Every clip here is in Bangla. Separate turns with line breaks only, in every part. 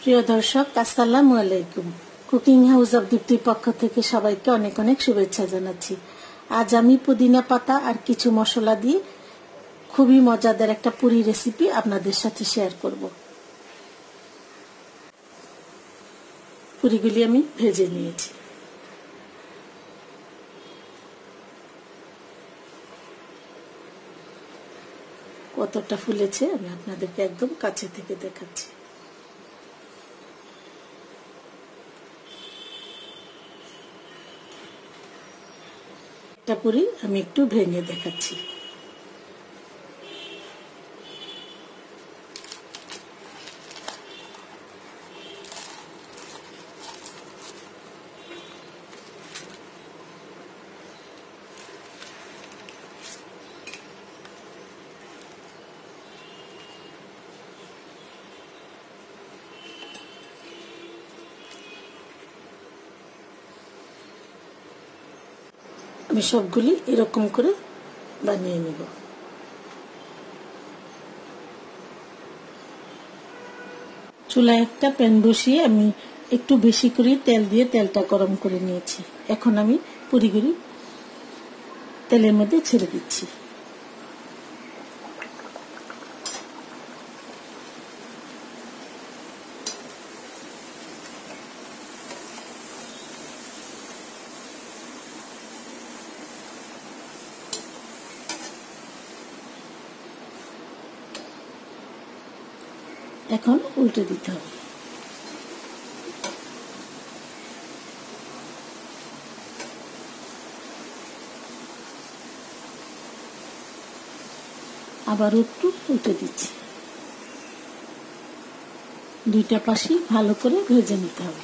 প্রিয় দর্শক, আসসালামু আলাইকুম। কুকিং হাউস অব দীপ্তির পক্ষ থেকে সবাইকে অনেক অনেক শুভেচ্ছা জানাচ্ছি। আজ আমি পুদিনা পাতা আর কিছু মশলা দিয়ে খুবই মজাদার একটা পুরি রেসিপি আপনাদের সাথে শেয়ার করব। পুরিগুলি আমি ভেজে নিয়েছি। কতটা ফুলেছে আমি আপনাদেরকে একদম কাছে থেকে দেখাচ্ছি। একটা পুরি আমি একটু ভেঙে দেখাচ্ছি। আমি সবগুলি এরকম করে বানিয়ে নেব। চুলায় একটা প্যান বসিয়ে আমি একটু বেশি করে তেল দিয়ে তেলটা গরম করে নিয়েছি। এখন আমি পুরিগুলি তেলের মধ্যে ছেড়ে দিচ্ছি। এখন উল্টে দিতে হবে। আবার একটু উল্টে দিচ্ছি। দুইটা পাশই ভালো করে ভেজে নিতে হবে।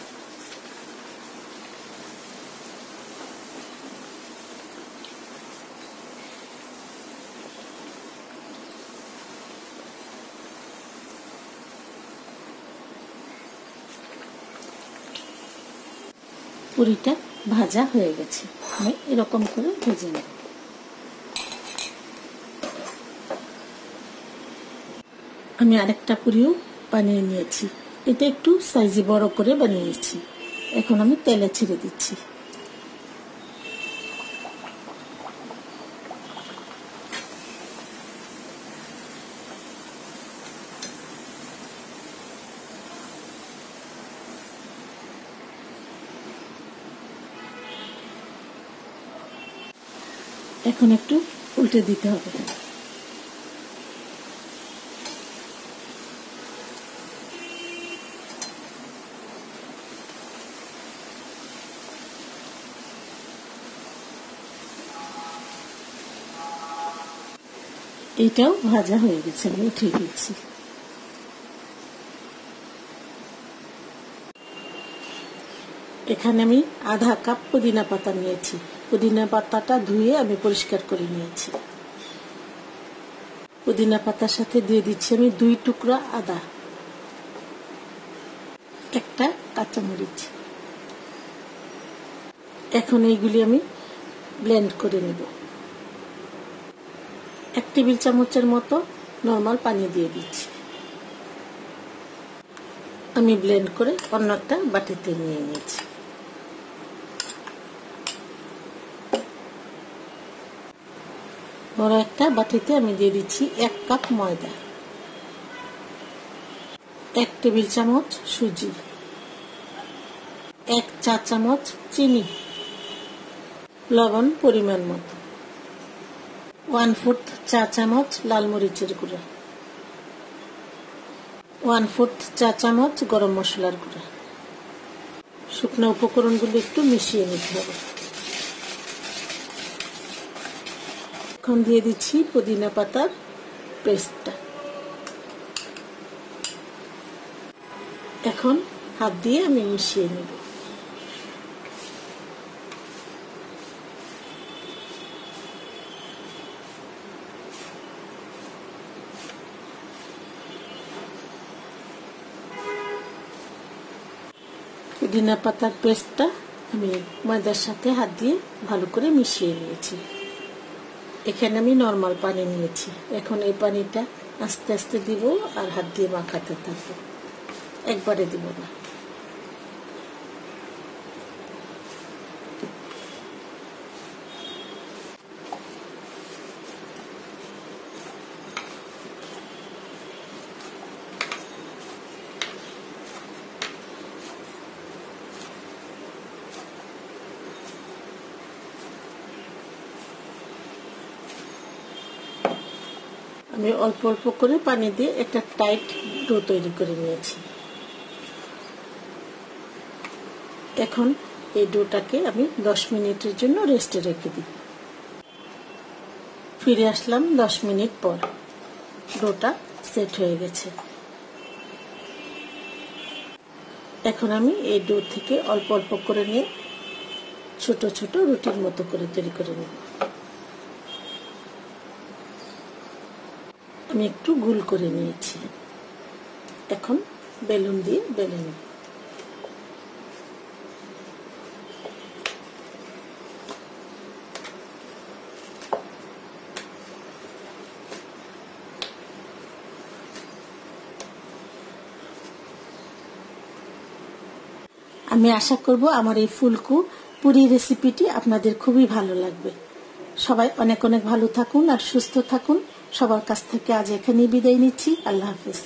পুরিটা ভাজা হয়ে গেছে, আমি এরকম করে ভেজে নেব। আমি আরেকটা পুরিও বানিয়ে নিয়েছি। এটা একটু সাইজে বড় করে বানিয়েছি। এখন আমি তেলে ছেড়ে দিচ্ছি। এখন একটু উল্টে দিতে হবে। এটাও ভাজা হয়ে গেছে, আমি উঠিয়ে দিচ্ছি। এখানে আমি আধা কাপ পুদিনা পাতা নিয়েছি। পুদিনা পাতাটা ধুয়ে আমি পরিষ্কার করে নিয়েছি। পুদিনা পাতার সাথে দিয়ে দিচ্ছি আমি 2 টুকরা আদা, একটা কাঁচামরিচ। এখন এইগুলি আমি ব্লেন্ড করে নেব। 1 টেবিল চামচের মতো নরমাল পানি দিয়ে দিচ্ছি। আমি ব্লেন্ড করে অন্য একটা বাটিতে নিয়ে নিয়েছি। বড় একটা বাটিতে আমি দিয়ে দিচ্ছি 1 কাপ ময়দা, 1 টেবিল চামচ সুজি, 1 চা চামচ চিনি, লবণ পরিমাণ মতো, 1/4 চা চামচ লাল মরিচের গুঁড়া, 1/4 চা চামচ গরম মশলার গুঁড়া। শুকনো উপকরণগুলো একটু মিশিয়ে নিতে হবে। এখন দিয়ে দিচ্ছি পুদিনা পাতার পেস্টটা। এখন হাত দিয়ে আমি মিশিয়ে নেব। পুদিনা পাতার পেস্টটা আমি ময়দার সাথে হাত দিয়ে ভালো করে মিশিয়ে নিয়েছি। এখানে আমি নরমাল পানি নিয়েছি। এখন এই পানিটা আস্তে আস্তে দিব আর হাত দিয়ে মাখাতে থাকবো। একবারে দিব না। আমি অল্প অল্প করে পানি দিয়ে একটা টাইট ডো তৈরি করে নিয়েছি। এখন এই ডোটাকে আমি 10 মিনিটের জন্য রেস্টে রেখে দিই। ফিরে আসলাম 10 মিনিট পর। ডোটা সেট হয়ে গেছে। এখন আমি এই ডো থেকে অল্প অল্প করে নিয়ে ছোট ছোট রুটির মতো করে তৈরি করে নেব। আমি একটু গোল করে নিয়েছি। এখন বেলুন দিয়ে বেলে নেব। আমি আশা করব আমার এই ফুলকো পুরি রেসিপিটি আপনাদের খুবই ভালো লাগবে। সবাই অনেক অনেক ভালো থাকুন আর সুস্থ থাকুন। সবার কাছ থেকে আজ এখানেই বিদায় নিচ্ছি। আল্লাহ হাফেজ।